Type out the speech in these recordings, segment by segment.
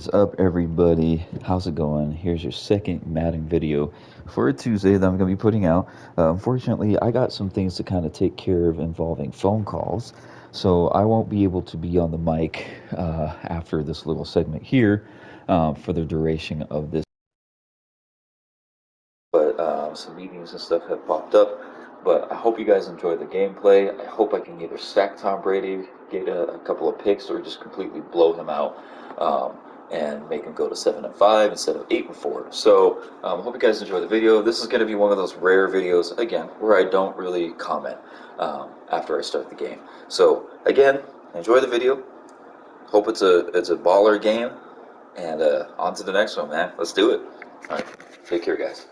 What's up, everybody? How's it going? Here's your second Madden video for a Tuesday that I'm going to be putting out. Unfortunately, I got some things to kind of take care of involving phone calls, so I won't be able to be on the mic after this little segment here for the duration of this. But some meetings and stuff have popped up. But I hope you guys enjoy the gameplay. I hope I can either sack Tom Brady, get a couple of picks, or just completely blow him out and make him go to 7-5 instead of 8-4. So I hope you guys enjoy the video. This is going to be one of those rare videos, again, where I don't really comment after I start the game. So again, enjoy the video. Hope it's a baller game, and on to the next one, man. Let's do it. All right, take care, guys.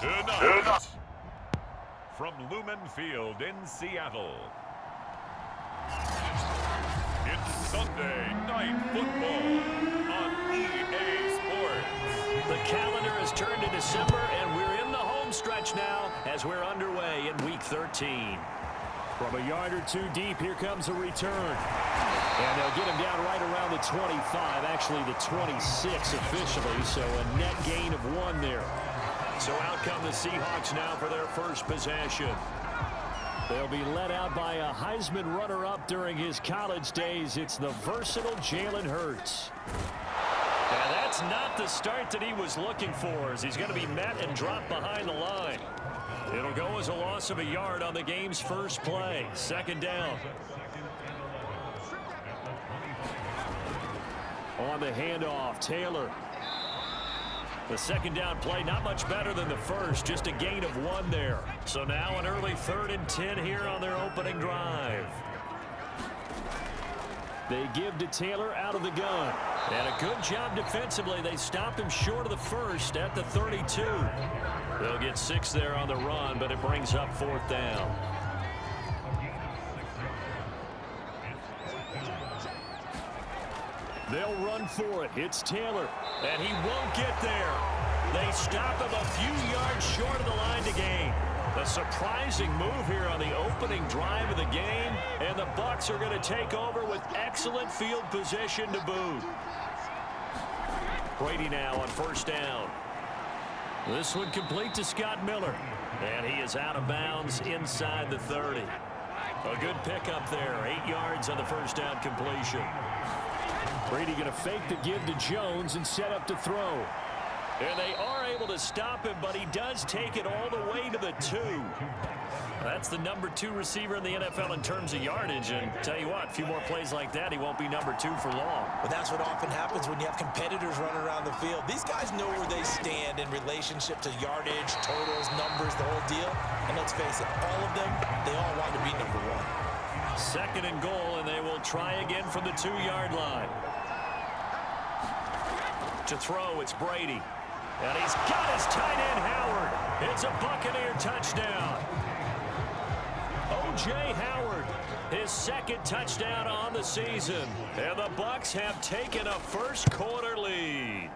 Tonight, from Lumen Field in Seattle, it's Sunday Night Football on EA Sports. The calendar has turned to December, and we're in the home stretch now as we're underway in Week 13. From a yard or two deep, here comes a return. And they'll get him down right around the 25, actually the 26 officially, so a net gain of 1 there. So out come the Seahawks now for their first possession. They'll be led out by a Heisman runner-up during his college days. It's the versatile Jalen Hurts. And that's not the start that he was looking for, as he's going to be met and dropped behind the line. It'll go as a loss of a yard on the game's first play. Second down. On the handoff, Taylor. The second down play, not much better than the first, just a gain of 1 there. So now an early 3rd and 10 here on their opening drive. They give to Taylor out of the gun. And a good job defensively. They stop him short of the first at the 32. They'll get 6 there on the run, but it brings up 4th down. They'll run for it. It's Taylor. And he won't get there. They stop him a few yards short of the line to gain. A surprising move here on the opening drive of the game. And the Bucs are going to take over with excellent field position to boot. Brady now on 1st down. This one complete to Scott Miller. And he is out of bounds inside the 30. A good pickup there. 8 yards on the 1st down completion. Brady going to fake the give to Jones and set up to throw. And they are able to stop him, but he does take it all the way to the 2. That's the number 2 receiver in the NFL in terms of yardage. And tell you what, a few more plays like that, he won't be number 2 for long. But that's what often happens when you have competitors running around the field. These guys know where they stand in relationship to yardage, totals, numbers, the whole deal. And let's face it, all of them, they all want to be number 1. 2nd and goal, and they will try again from the 2-yard line. To throw, it's Brady. And he's got his tight end, Howard. It's a Buccaneer touchdown. O.J. Howard, his 2nd touchdown on the season. And the Bucs have taken a first quarter lead.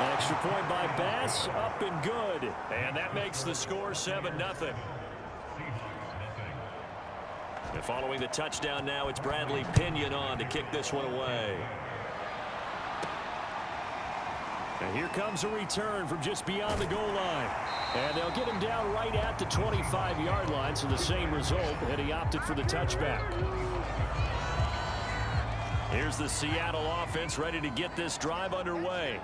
An extra point by Bass, up and good. And that makes the score 7-0. And following the touchdown now, it's Bradley Pinion on to kick this one away. And here comes a return from just beyond the goal line. And they'll get him down right at the 25-yard line, so the same result, and he opted for the touchback. Here's the Seattle offense ready to get this drive underway.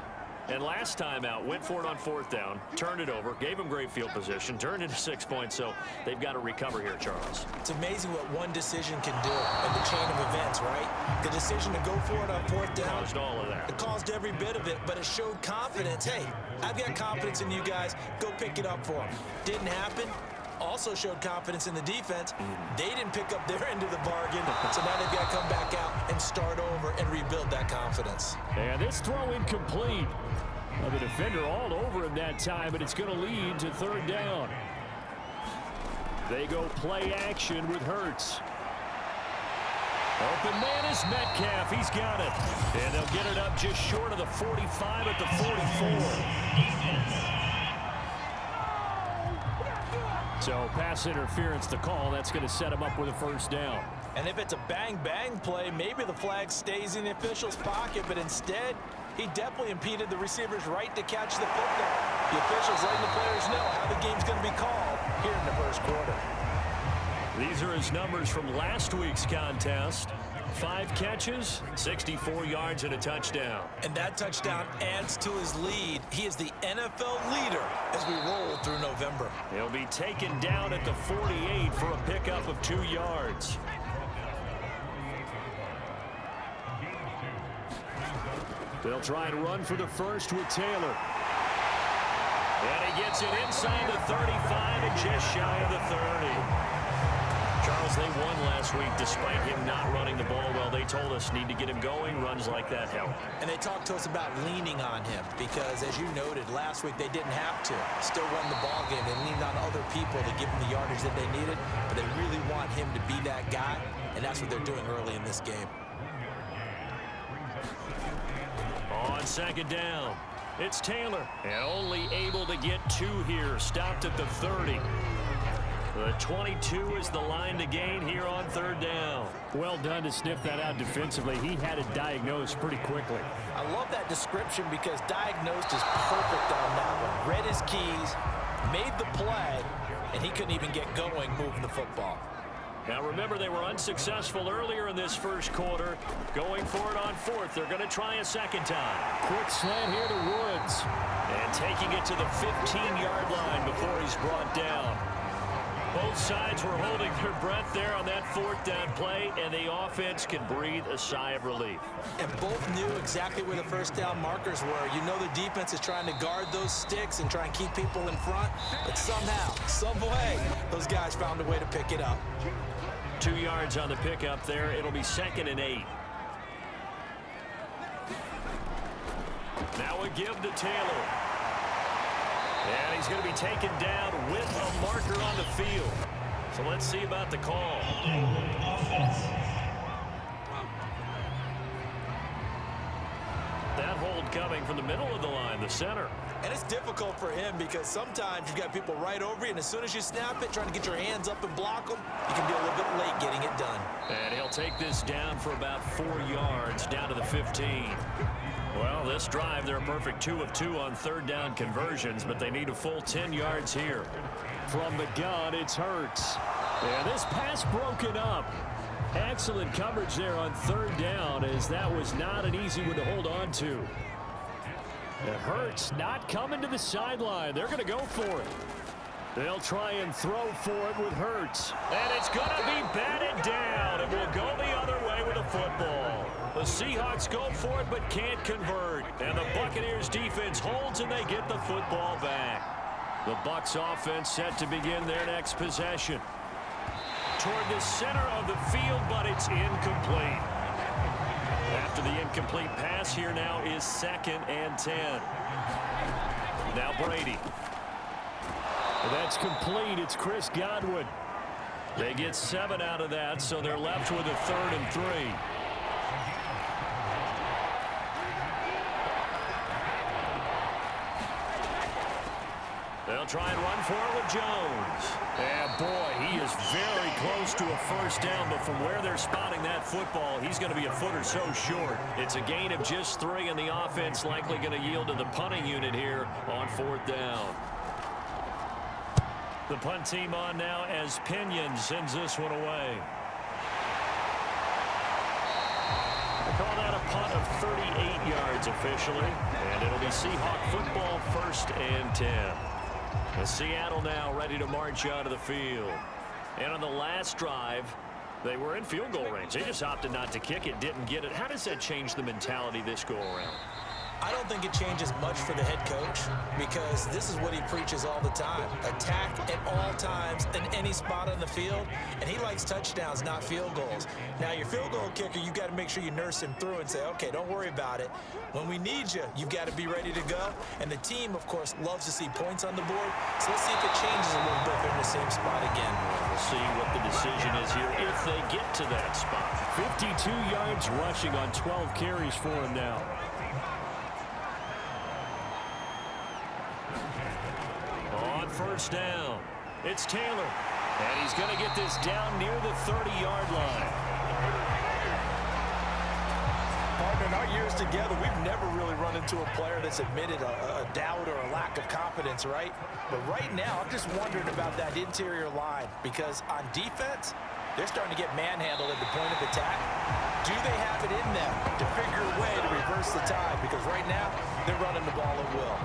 And last time out, went for it on 4th down, turned it over, gave him great field position, turned into 6 points, so they've got to recover here, Charles. It's amazing what one decision can do in the chain of events, right? The decision to go for it on 4th down. Caused all of that. It caused every bit of it, but it showed confidence. Hey, I've got confidence in you guys. Go pick it up for them. Didn't happen. Also showed confidence in the defense. They didn't pick up their end of the bargain, so now they've got to come back out and start over and rebuild that confidence. And this throw incomplete. Well, the defender all over him that time, but it's going to lead to 3rd down. They go play action with Hurts. Open man is Metcalf. He's got it. And they'll get it up just short of the 45 at the 44. So pass interference to call. That's going to set him up with a 1st down. And if it's a bang-bang play, maybe the flag stays in the official's pocket, but instead, he definitely impeded the receiver's right to catch the football. The officials letting the players know how the game's going to be called here in the 1st quarter. These are his numbers from last week's contest. 5 catches, 64 yards, and a touchdown. And that touchdown adds to his lead. He is the NFL leader as we roll through November. He'll be taken down at the 48 for a pickup of 2 yards. They'll try and run for the first with Taylor. And he gets it inside the 35 and just shy of the 30. Charles, they won last week despite him not running the ball well. They told us need to get him going. Runs like that help. And they talked to us about leaning on him because, as you noted, last week they didn't have to. Still won the ball game. They leaned on other people to give them the yardage that they needed. But they really want him to be that guy, and that's what they're doing early in this game. On 2nd down, it's Taylor. And only able to get 2 here. Stopped at the 30. The 22 is the line to gain here on 3rd down. Well done to sniff that out defensively. He had it diagnosed pretty quickly. I love that description because diagnosed is perfect on that one. Read his keys, made the play, and he couldn't even get going moving the football. Now remember, they were unsuccessful earlier in this 1st quarter. Going for it on 4th. They're going to try a 2nd time. Quick slant here to Woods. And taking it to the 15-yard line before he's brought down. Both sides were holding their breath there on that 4th down play, and the offense can breathe a sigh of relief. And both knew exactly where the 1st down markers were. You know the defense is trying to guard those sticks and try and keep people in front, but somehow, some way, those guys found a way to pick it up. 2 yards on the pickup there. It'll be 2nd and 8. Now a give to Taylor. And he's going to be taken down with a marker on the field. So let's see about the call. That hold coming from the middle of the line, the center. And it's difficult for him because sometimes you've got people right over you, and as soon as you snap it, trying to get your hands up and block them, you can be a little bit late getting it done. And he'll take this down for about 4 yards, down to the 15. Well, this drive, they're a perfect 2 of 2 on 3rd down conversions, but they need a full 10 yards here. From the gun, it's Hurts. And this pass broken up. Excellent coverage there on 3rd down, as that was not an easy one to hold on to. And Hurts not coming to the sideline. They're going to go for it. They'll try and throw for it with Hurts. And it's going to be batted down. It will go the other way with the football. The Seahawks go for it but can't convert. And the Buccaneers defense holds and they get the football back. The Bucs offense set to begin their next possession. Toward the center of the field, but it's incomplete. After the incomplete pass, here now is 2nd and 10. Now Brady. That's complete. It's Chris Godwin. They get 7 out of that, so they're left with a 3rd and 3. They'll try and run for it with Jones. And boy, he is very close to a first down, but from where they're spotting that football, he's going to be a foot or so short. It's a gain of just 3, and the offense likely going to yield to the punting unit here on 4th down. The punt team on now as Pinion sends this one away. They call that a punt of 38 yards officially, and it'll be Seahawk football, 1st and 10. As Seattle now ready to march out of the field. And on the last drive, they were in field goal range. They just opted not to kick it, didn't get it. How does that change the mentality this go around? I don't think it changes much for the head coach because this is what he preaches all the time. Attack at all times in any spot on the field, and he likes touchdowns, not field goals. Now, your field goal kicker, you've got to make sure you nurse him through and say, okay, don't worry about it. When we need you, you've got to be ready to go. And the team, of course, loves to see points on the board. So let's see if it changes a little bit if they're in the same spot again. We'll see what the decision is here if they get to that spot. 52 yards rushing on 12 carries for him now. On 1st down, it's Taylor. And he's going to get this down near the 30-yard line. Partner, in our years together, we've never really run into a player that's admitted a doubt or a lack of confidence, right? But right now, I'm just wondering about that interior line because on defense, they're starting to get manhandled at the point of attack. Do they have it in them to figure a way to reverse the tide? Because right now, they're running the ball at will.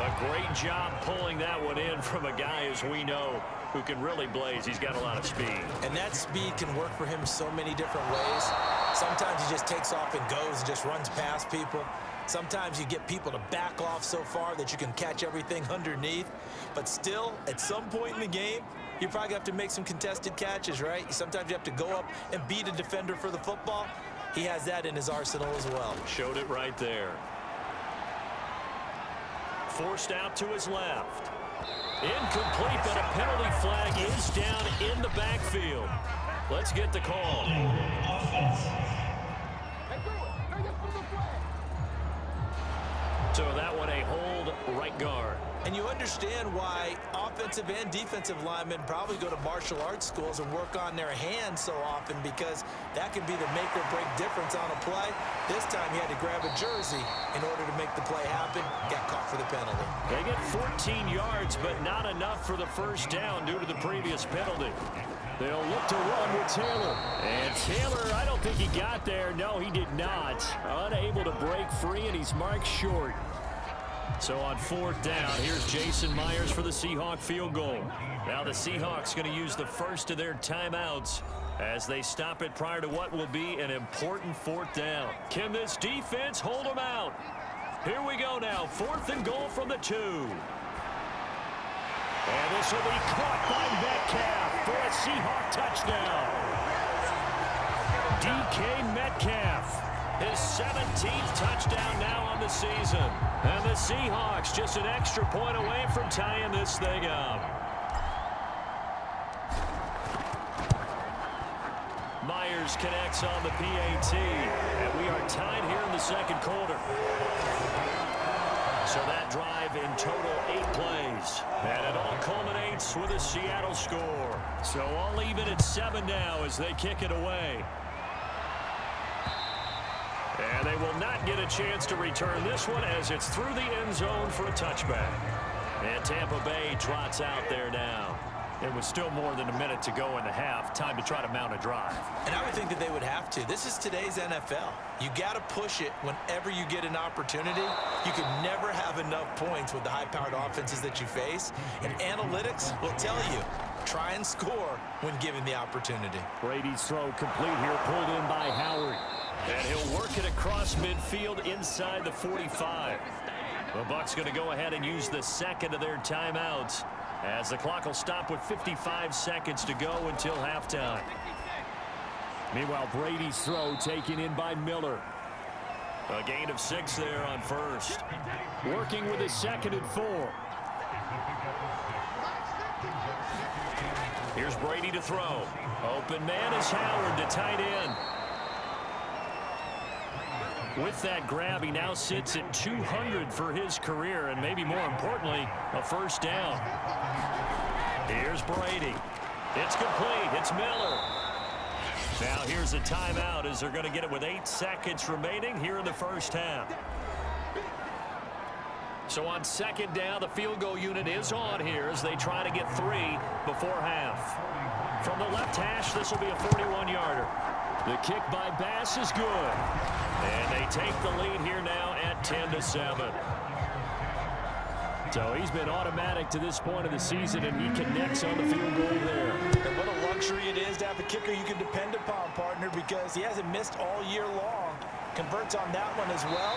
A great job pulling that one in from a guy, as we know, who can really blaze. He's got a lot of speed. And that speed can work for him so many different ways. Sometimes he just takes off and goes and just runs past people. Sometimes you get people to back off so far that you can catch everything underneath. But still, at some point in the game, you probably have to make some contested catches, right? Sometimes you have to go up and beat a defender for the football. He has that in his arsenal as well. Showed it right there. Forced out to his left. Incomplete, but a penalty flag is down in the backfield. Let's get the call. So that one a hold right guard. And you understand why offensive and defensive linemen probably go to martial arts schools and work on their hands so often because that can be the make or break difference on a play. This time he had to grab a jersey in order to make the play happen. Got caught for the penalty. They get 14 yards, but not enough for the first down due to the previous penalty. They'll look to run with Taylor. And Taylor, I don't think he got there. No, he did not. Unable to break free, and he's marked short. So on 4th down, here's Jason Myers for the Seahawk field goal. Now the Seahawks going to use the first of their timeouts as they stop it prior to what will be an important 4th down. Can this defense hold them out? Here we go now, 4th and goal from the 2. And this will be caught by Metcalf for a Seahawk touchdown. DK Metcalf, his 17th touchdown now on the season. And the Seahawks just an extra point away from tying this thing up. Myers connects on the PAT. And we are tied here in the 2nd quarter. So that drive in total 8 plays. And it all culminates with a Seattle score. So all even at 7 now as they kick it away. And they will not get a chance to return this one as it's through the end zone for a touchback. And Tampa Bay trots out there now. It was still more than a minute to go in the half. Time to try to mount a drive. And I would think that they would have to. This is today's NFL. You got to push it whenever you get an opportunity. You can never have enough points with the high-powered offenses that you face. And analytics will tell you, try and score when given the opportunity. Brady's throw complete here, pulled in by Howard. And he'll work it across midfield inside the 45. The Bucs going to go ahead and use the second of their timeouts as the clock will stop with 55 seconds to go until halftime. Meanwhile, Brady's throw taken in by Miller. A gain of 6 there on first. Working with his 2nd and 4. Here's Brady to throw. Open man is Howard to tight end. With that grab, he now sits at 200 for his career, and maybe more importantly, a first down. Here's Brady. It's complete. It's Miller. Now here's a timeout as they're going to get it with 8 seconds remaining here in the first half. So on second down, the field goal unit is on here as they try to get 3 before half. From the left hash, this will be a 41-yarder. The kick by Bass is good. And they take the lead here now at 10-7. So he's been automatic to this point of the season, and he connects on the field goal there. And what a luxury it is to have a kicker you can depend upon, partner, because he hasn't missed all year long. Converts on that one as well.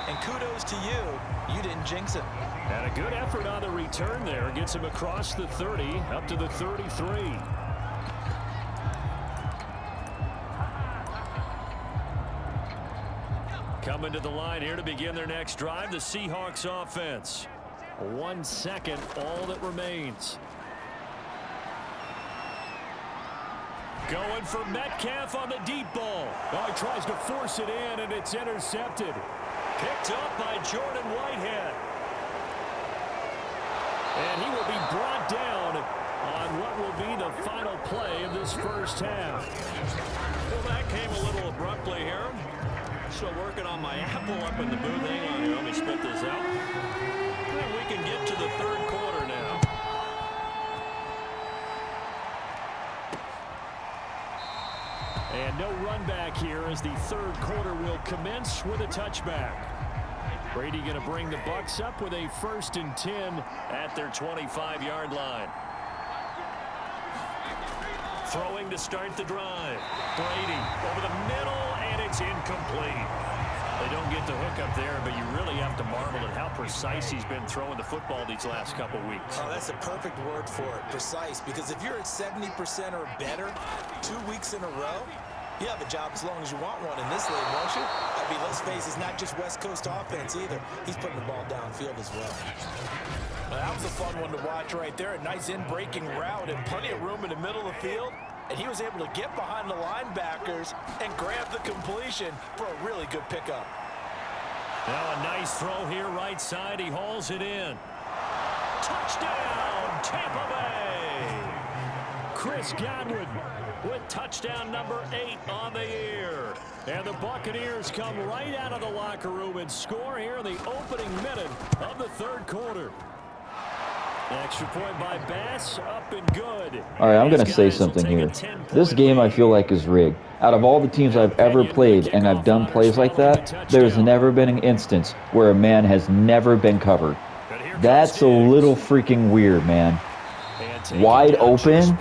And kudos to you. You didn't jinx him. And a good effort on the return there. Gets him across the 30, up to the 33. Coming to the line here to begin their next drive, the Seahawks offense. 1 second, all that remains. Going for Metcalf on the deep ball. Oh, he tries to force it in, and it's intercepted. Picked up by Jordan Whitehead. And he will be brought down on what will be the final play of this first half. Well, that came a little abruptly here. Still working on my apple up in the booth. Hang on here. Let me spit this out. And we can get to the third quarter now. And no run back here as the third quarter will commence with a touchback. Brady going to bring the Bucs up with a 1st and 10 at their 25-yard line. Throwing to start the drive. Brady over the middle, and it's incomplete. They don't get the hook up there, but you really have to marvel at how precise he's been throwing the football these last couple weeks. Oh, that's a perfect word for it, precise, because if you're at 70% or better 2 weeks in a row, you have a job as long as you want one in this league, won't you? I mean, let's face it, it's not just West Coast offense either. He's putting the ball downfield as well. Well, that was a fun one to watch right there. A nice in-breaking route and plenty of room in the middle of the field. And he was able to get behind the linebackers and grab the completion for a really good pickup. Now a nice throw here right side. He hauls it in. Touchdown, Tampa Bay! Chris Godwin with touchdown number 8 on the year. And the Buccaneers come right out of the locker room and score here in the opening minute of the third quarter. Extra point by Bass, up and good. All right, I'm going to say something here. This game I feel like is rigged. Out of all the teams I've ever played and I've done plays like that, there's never been an instance where a man has never been covered. That's a little freaking weird, man. Wide open?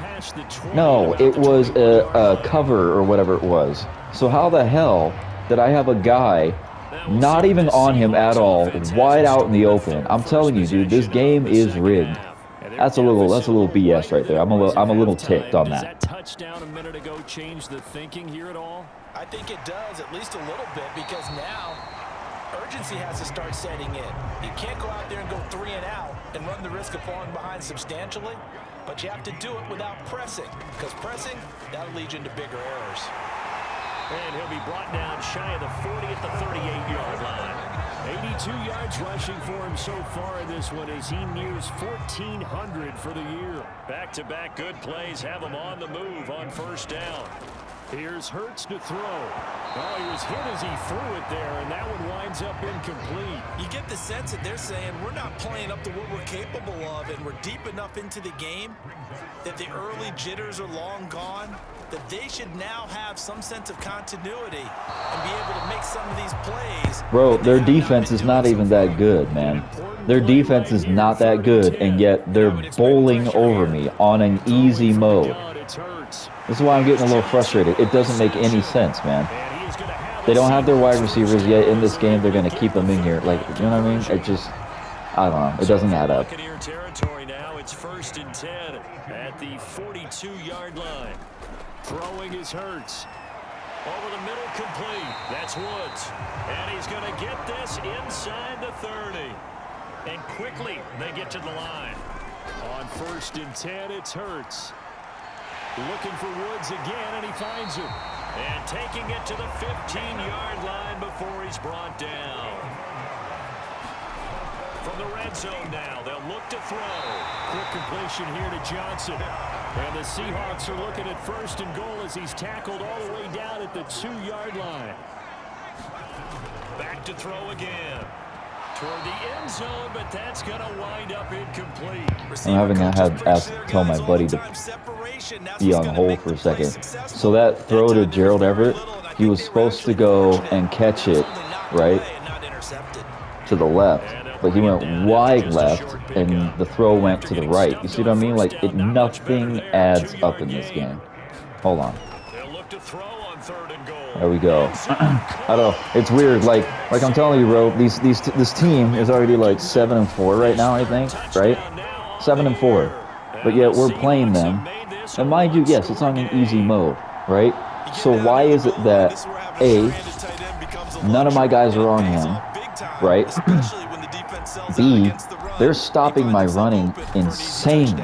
No, it was a cover or whatever it was. So how the hell did I have a guy not even on him at all, wide out in the open? I'm telling you, dude, this game is rigged. That's a little BS right there. I'm a little ticked on that. Does that touchdown a minute ago change the thinking here at all? I think it does, at least a little bit, because now urgency has to start setting in. You can't go out there and go 3 and out and run the risk of falling behind substantially, but you have to do it without pressing, because pressing, that'll lead you into bigger errors. And he'll be brought down shy of the 40 at the 38-yard line. 82 yards rushing for him so far in this one as he nears 1,400 for the year. Back-to-back good plays have him on the move on first down. Here's Hurts to throw. Oh, he was hit as he threw it there, and that one winds up incomplete. You get the sense that they're saying we're not playing up to what we're capable of, and we're deep enough into the game that the early jitters are long gone, that they should now have some sense of continuity and be able to make some of these plays. Bro, their defense is not even that good, man. Their defense is not that good, and yet they're bowling over me on an easy mode. This is why I'm getting a little frustrated. It doesn't make any sense, man. They don't have their wide receivers yet in this game. They're going to keep them in here. Like, you know what I mean? It just, I don't know. It doesn't add up. Buccaneer territory now. It's 1st and 10 at the 42-yard line. Throwing is Hurts. Over the middle, complete. That's Woods. And he's going to get this inside the 30. And quickly, they get to the line. On 1st and 10, it's Hurts. Looking for Woods again, and he finds him. And taking it to the 15-yard line before he's brought down. From the red zone now, they'll look to throw. Quick completion here to Johnson. And the Seahawks are looking at 1st and goal as he's tackled all the way down at the 2-yard line. Back to throw again. Toward the end zone, but that's going to wind up incomplete. I'm having to tell my buddy to be on hold for a second. So that throw to Gerald Everett, he was supposed to go and catch it, right, to the left. But he went wide left, and the throw went to the right. You see what I mean? Like, nothing adds up in this game. Hold on. There we go. I don't know. It's weird. Like I'm telling you, bro. This team is already like 7-4 right now. I think, right? 7-4. But yet we're playing them. And mind you, yes, it's on an easy mode, right? So why is it that none of my guys are on him, right? B, they're stopping my running insanely.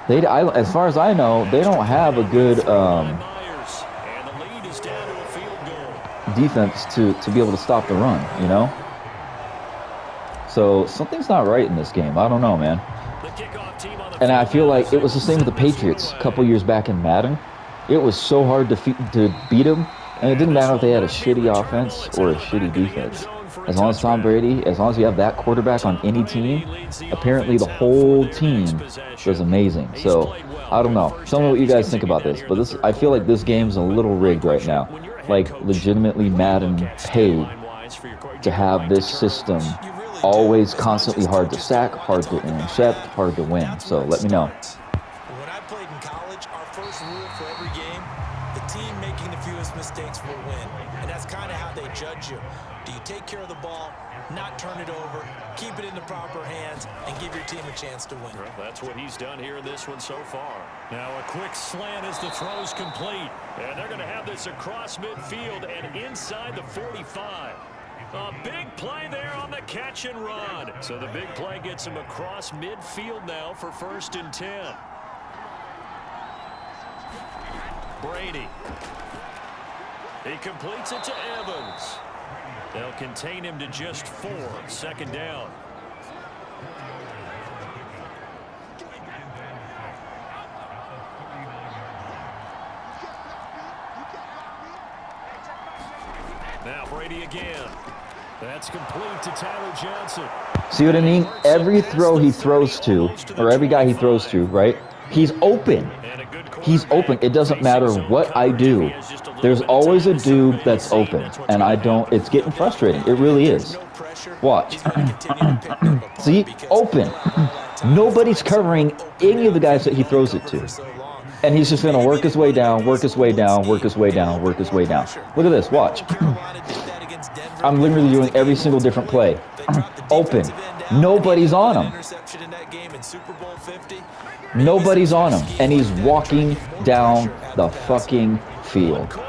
As far as I know, they don't have a good defense to be able to stop the run, you know? So something's not right in this game. I don't know, man. And I feel like it was the same with the Patriots a couple years back in Madden. It was so hard to beat them, and it didn't matter if they had a shitty offense or a shitty defense. As long as Tom Brady, as long as you have that quarterback on any team, apparently the whole team was amazing. So, I don't know. Tell me what you guys think about this. But I feel like this game's a little rigged right now. Like, legitimately Madden paid to have this system always constantly hard to sack, hard to intercept, hard to win. So, let me know. When I played in college, our first rule for every game, the team making the fewest mistakes will win. And that's kind of how they judge you. Do you take care of the ball, not turn it over, keep it in the proper hands, and give your team a chance to win? Well, that's what he's done here in this one so far. Now a quick slant as the throw's complete. And they're going to have this across midfield and inside the 45. A big play there on the catch and run. So the big play gets him across midfield now for 1st and 10. Brady. He completes it to Evans. They'll contain him to just 4. 2nd down. Now Brady again. That's complete to Tyler Johnson. See what I mean? Every throw he throws to, or every guy he throws to, right? He's open. He's open. It doesn't matter what I do. There's always a dude that's open, and it's getting frustrating. It really is. Watch. See? Open. Nobody's covering any of the guys that he throws it to. And he's just going to work his way down, work his way down, work his way down, work his way down. Look at this. Watch. I'm literally doing every single different play. Open. Nobody's on him. Nobody's on him. And he's walking down the fucking field.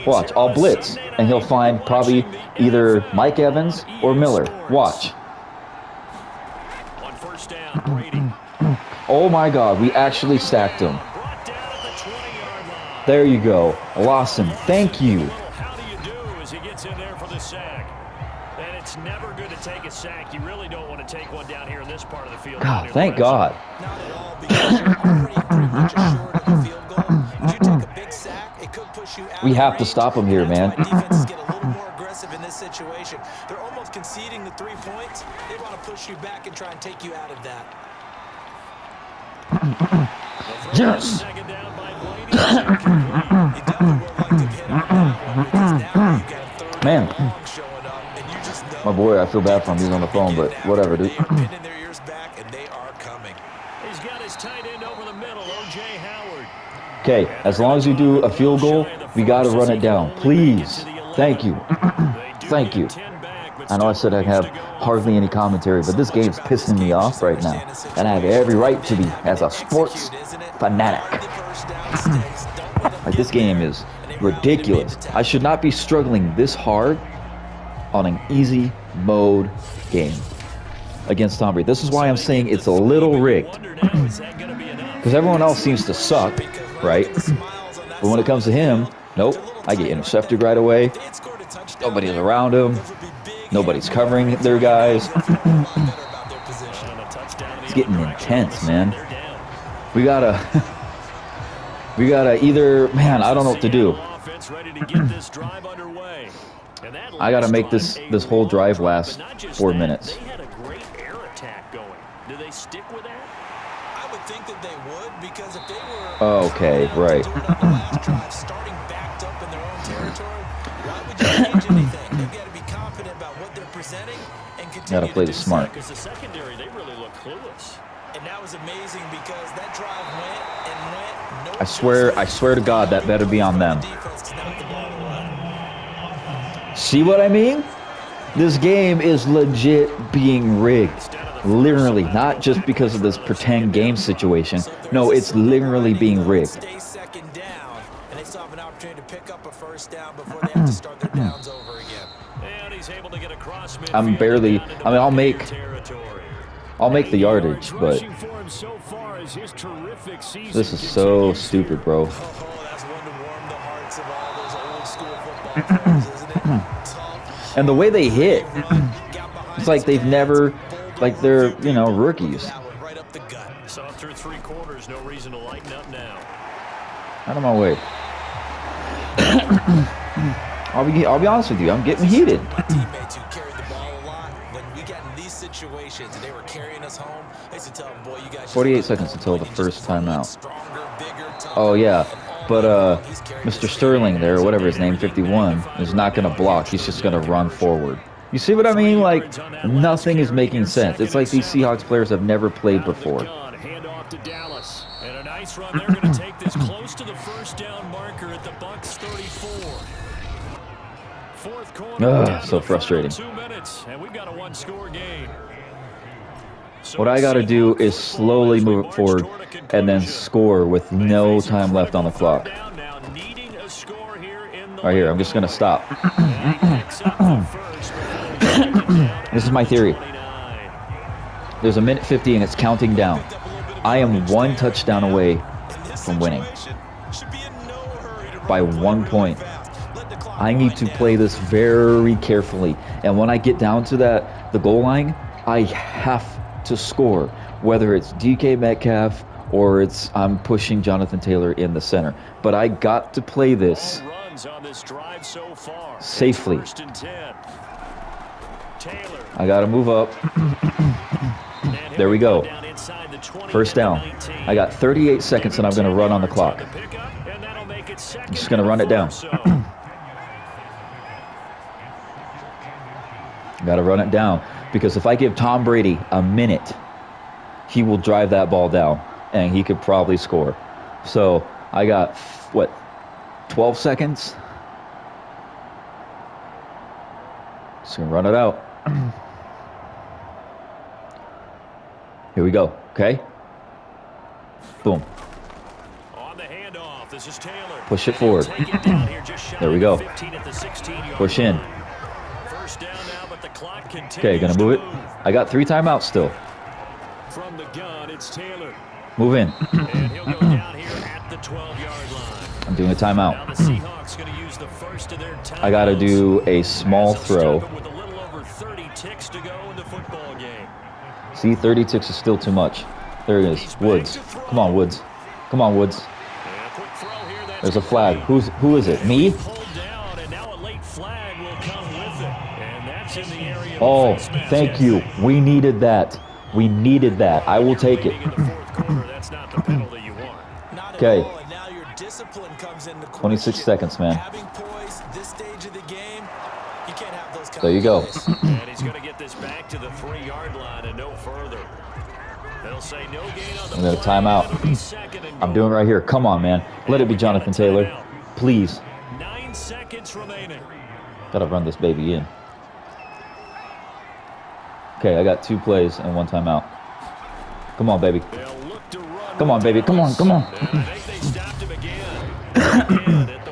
Watch. I'll blitz. And he'll find probably either Mike Evans or Miller. Watch. On 1st down, Brady. Oh my God. We actually sacked him. There you go. Lawson. Thank you. How do you do as he gets in there for the sack? And it's never good to take a sack. You really don't want to take one down here in this part of the field. God, thank God. Not at all, because you're already pretty much assured of the field goal. Would you take a big sack? It could push you out. We have to stop him here, man. Defenses get a little more aggressive in this situation. They're almost conceding the 3 points. They want to push you back and try and take you out of that. Yes. Man, my boy, I feel bad for him. He's on the phone, but whatever, dude. He's got his tight end over the middle, O.J. Howard. Okay, as long as you do a field goal, we got to run it down. Please. Thank you. Thank you. I know I said I'd have hardly any commentary, but this game's pissing me off right now. And I have every right to be as a sports fanatic. Like, this game is ridiculous. I should not be struggling this hard on an easy mode game against Tom Brady. This is why I'm saying it's a little rigged. Because everyone else seems to suck, right? But when it comes to him, Nope. I get intercepted right away. Nobody's around him. Nobody's covering their guys. It's getting intense, man. We gotta either, man, I don't know what to do. I gotta make this whole drive last 4 minutes. They had a great air attack going. Do they stick with that? I would think that they would, because if they were Okay, right. starting backed up in their own territory, why would you change anything? They've got to be confident about what they're presenting and continue Gotta play to this do smart. Because the secondary, they really look clueless. And that was amazing because that drive went and went. No I swear to God, that better be on them. defense to knock the ball away. See what I mean? This game is legit being rigged. Literally, not just because of this pretend game situation. No, it's literally being rigged. Stay second down, and they still have an opportunity to pick up a first down before they have to start their downs over again. And he's able to get across midfield. I'm barely, I mean, I'll make the yardage, but this is so stupid, bro. Oh, that's one to warm the hearts of all those old school football players, isn't it? Tough. And the way they hit, it's like they've never, like they're, you know, rookies. That one right up the gut. So through 3 quarters, no reason to lighten up now. Out of my way. I'll be honest with you, I'm getting heated. My teammates who carried the ball a lot, when we got in these situations and they were carrying us home, I used to tell them, boy, you guys 48 seconds until the first timeout. stronger, bigger, tougher. Oh yeah, but Mr. Sterling there, or whatever his name, 51, is not gonna block. He's just gonna run forward. You see what I mean? Like, nothing is making sense. It's like these Seahawks players have never played before. Hand off to Dallas. And a nice run. They're going to take this close to the first down marker at the Bucs 34. Fourth quarter. So frustrating. 2 minutes, and we've got a 1-score game. What I gotta do is slowly move it forward and then score with no time left on the clock. Right here, I'm just gonna stop. This is my theory. There's 1:50 and it's counting down. I am 1 touchdown away from winning by 1 point. I need to play this very carefully. And when I get down to the goal line, I have to score, whether it's DK Metcalf or it's I'm pushing Jonathan Taylor in the center. But I got to play this safely. I got to move up. There we go. First down. I got 38 seconds and I'm going to run on the clock. I'm just going to run it down. Got to run it down because if I give Tom Brady a minute, he will drive that ball down and he could probably score. So I got, 12 seconds? Just going to run it out. Here we go. Okay. Boom. On the handoff, this is Taylor. Push it forward. There we go. Push in. First down now, but the clock continues. Okay, gonna move it. I got 3 timeouts still. From the gun, it's Taylor. Move in. And he'll go down here at the 12-yard line. I'm doing a timeout. Now the Seahawks going to use the first of their timeouts. I gotta do a small throw. With a little over 30 ticks to go in the football game. See, 30 ticks is still too much. There it is. Woods. Come on, Woods. Come on, Woods. There's a flag. Who is it? Me? Oh, thank you. We needed that. We needed that. I will take it. Okay. 26 seconds, man. There you go. And he's going to get this back to the 3-yard line and no further. They'll say no gain on the I'm going to time out. I'm doing it right here. Come on, man. Let it be Jonathan Taylor. Please. 9 seconds remaining. Gotta run this baby in. Okay, I got 2 plays and 1 timeout. Come on, baby. Come on, baby. Come on, come on.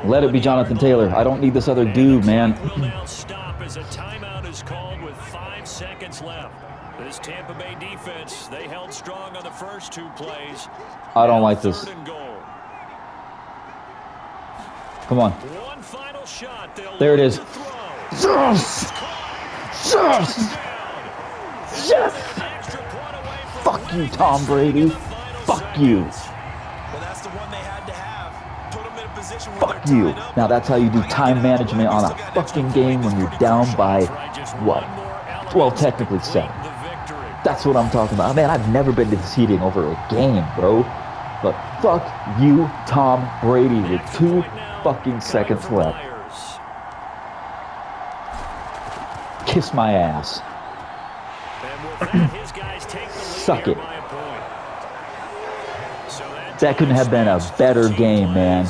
Let it be Jonathan Taylor. I don't need this other dude, man. As a timeout is called with 5 seconds left. This Tampa Bay defense, they held strong on the first 2 plays. I don't like this. Come on. One final shot. There it is. Yes! Yes! Yes! Fuck you, Tom Brady. Fuck you. Well, that's the one they had to have. Put them in a position where Fuck they're you. tied up. Now that's how you do time management on a fucking game when you're down by, what? Well, technically 7. That's what I'm talking about. Man, I've never been conceding over a game, bro. But fuck you, Tom Brady, with 2 fucking seconds left. Kiss my ass. Suck it. That couldn't have been a better game, man.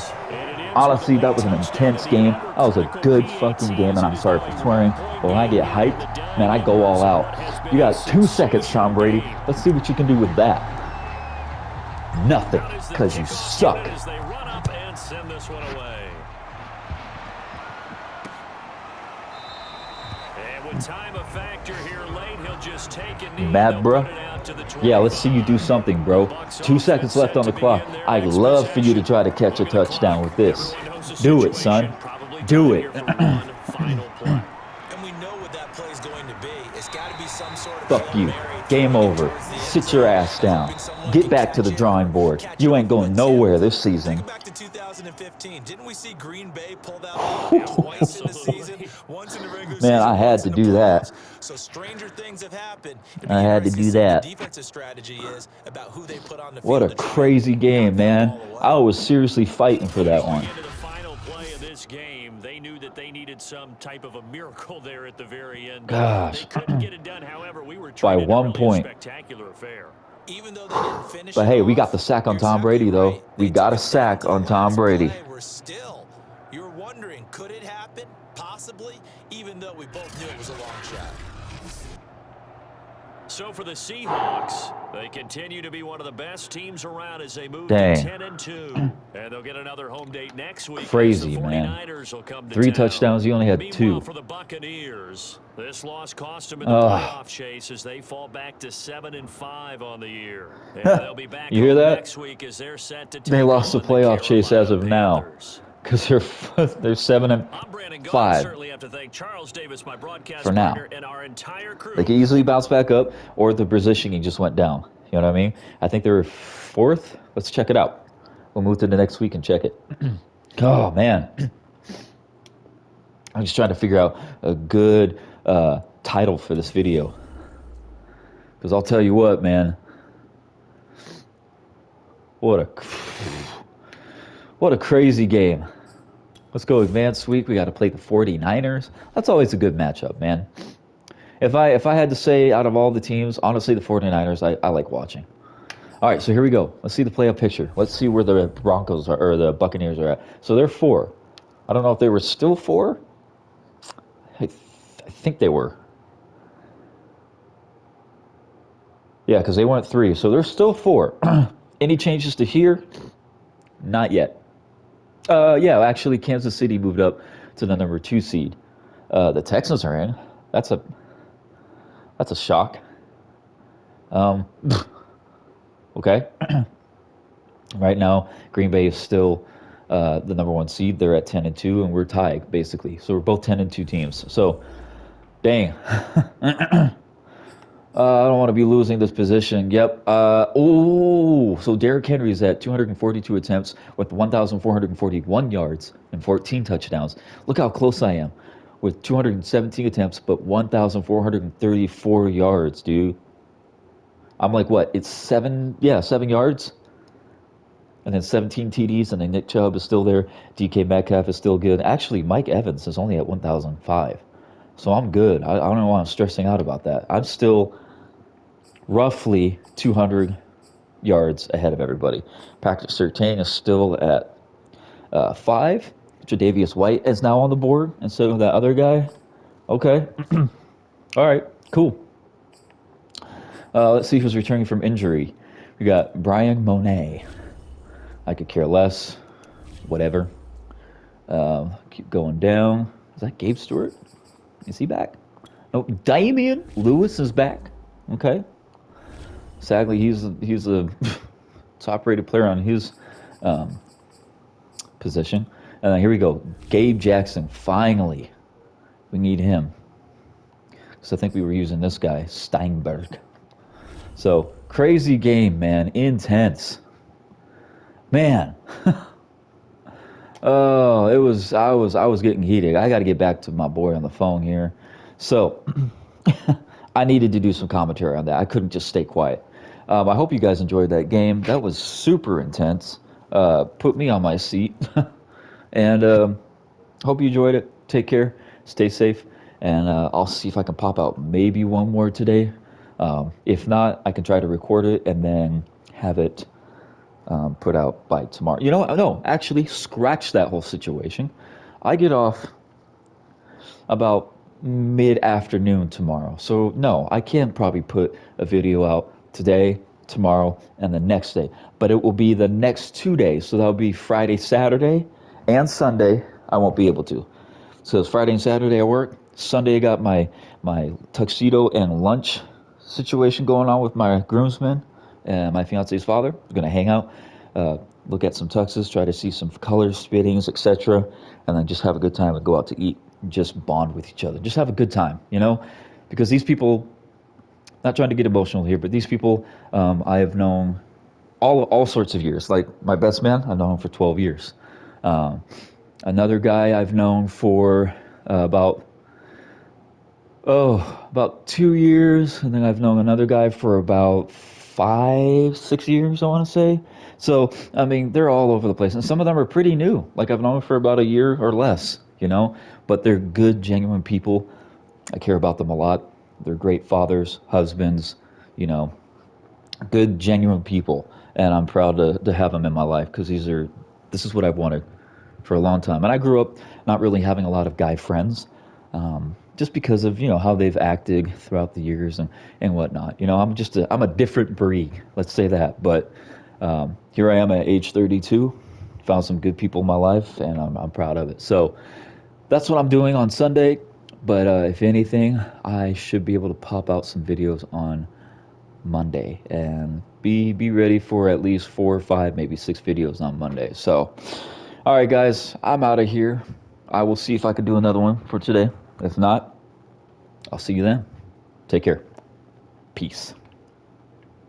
Honestly, that was an intense game. That was a good fucking game, and I'm sorry for swearing. But when I get hyped, man, I go all out. You got 2 seconds, Tom Brady. Let's see what you can do with that. Nothing, because you suck. You mad, bro? Yeah, let's see you do something, bro. 2 seconds left on the clock. I'd love for you to try to catch a touchdown with this. Do it, son. Do it. Fuck you. Game over. Sit your ass down. Get back to the drawing board. You ain't going nowhere this season. Back to 2015. Didn't we see Green Bay pull that lead twice in the season? Once in the regular season. Man, I had to do that. So stranger things have happened. I had to do that. Defensive strategy is about who they put on the What a crazy game, man. I was seriously fighting for that one. They knew that they needed some type of a miracle there at the very end. Gosh. They couldn't get it done. However, we were by 1 point. Spectacular affair. Even though they didn't finish. But hey, we got the sack on Tom Brady, though. We got a sack on Tom Brady. You were wondering, could it happen? Possibly, even though we both knew it was a long shot. So for the Seahawks, they continue to be one of the best teams around as they move to 10-2. And they'll get another home date next week. Crazy, man. 3 touchdowns, you only had 2. For the Buccaneers, this loss cost them in the playoff chase as they fall back to 7-5 on the year. And they'll be back you hear that? Next week as they're set to they lost the playoff chase as of now. Because they're 7-5. For now. They can easily bounce back up, or the positioning just went down. You know what I mean? I think they were 4th. Let's check it out. We'll move to the next week and check it. Oh, man. I'm just trying to figure out a good title for this video. Because I'll tell you what, man. What a crazy game. Let's go advanced week. We got to play the 49ers. That's always a good matchup, man. If I had to say out of all the teams, honestly, the 49ers, I like watching. All right, so here we go. Let's see the playoff picture. Let's see where the Broncos are, or the Buccaneers are at. So they're 4. I don't know if they were still 4. I think they were. Yeah, because they went 3. So they're still 4. Any changes to here? Not yet. Yeah, actually, Kansas City moved up to the number 2 seed. The Texans are in. That's a shock. Okay. Right now, Green Bay is still the number 1 seed. They're at 10-2, and we're tied basically. So we're both 10-2 teams. So, dang. I don't want to be losing this position. Yep. So Derrick Henry's at 242 attempts with 1,441 yards and 14 touchdowns. Look how close I am with 217 attempts, but 1,434 yards, dude. I'm like, what? It's 7 yards? And then 17 TDs, and then Nick Chubb is still there. DK Metcalf is still good. Actually, Mike Evans is only at 1,005. So I'm good. I don't know why I'm stressing out about that. I'm still roughly 200 yards ahead of everybody. Patrick Surtain is still at 5. Tre'Davious White is now on the board instead of that other guy. Okay. All right, cool. Let's see who's returning from injury. We got Brian Monet. I could care less. Whatever. Keep going down. Is that Gabe Stewart? Is he back? No, Damian Lewis is back. Okay. Sadly, he's a top-rated player on his position. Here we go. Gabe Jackson, finally. We need him. So I think we were using this guy, Steinberg. So, crazy game, man. Intense. Man. Oh, I was getting heated. I got to get back to my boy on the phone here. So, I needed to do some commentary on that. I couldn't just stay quiet. I hope you guys enjoyed that game. That was super intense. Put me on my seat. And hope you enjoyed it. Take care. Stay safe. And I'll see if I can pop out maybe one more today. If not, I can try to record it and then have it put out by tomorrow. You know what? No, actually, scratch that whole situation. I get off about mid-afternoon tomorrow. So, no, I can't probably put a video out today, tomorrow, and the next day. But it will be the next 2 days. So that'll be Friday, Saturday, and Sunday. I won't be able to. So it's Friday and Saturday I work. Sunday I got my tuxedo and lunch situation going on with my groomsmen and my fiance's father. We're gonna hang out, look at some tuxes, try to see some colors, fittings, etc., and then just have a good time and go out to eat. Just bond with each other. Just have a good time, because these people. Not trying to get emotional here, but these people I have known all sorts of years. Like my best man, I've known him for 12 years. Another guy I've known for about 2 years, and then I've known another guy for about 5, 6 years, I want to say. So, I mean, they're all over the place, and some of them are pretty new. Like I've known them for about a year or less, but they're good, genuine people. I care about them a lot. They're great fathers, husbands, you know, good, genuine people, and I'm proud to have them in my life because this is what I've wanted for a long time. And I grew up not really having a lot of guy friends, just because of how they've acted throughout the years and whatnot. I'm a different breed, let's say that. But here I am at age 32, found some good people in my life, and I'm proud of it. So that's what I'm doing on Sunday. But if anything, I should be able to pop out some videos on Monday and be ready for at least 4 or 5, maybe 6 videos on Monday. So, all right, guys, I'm out of here. I will see if I can do another one for today. If not, I'll see you then. Take care. Peace.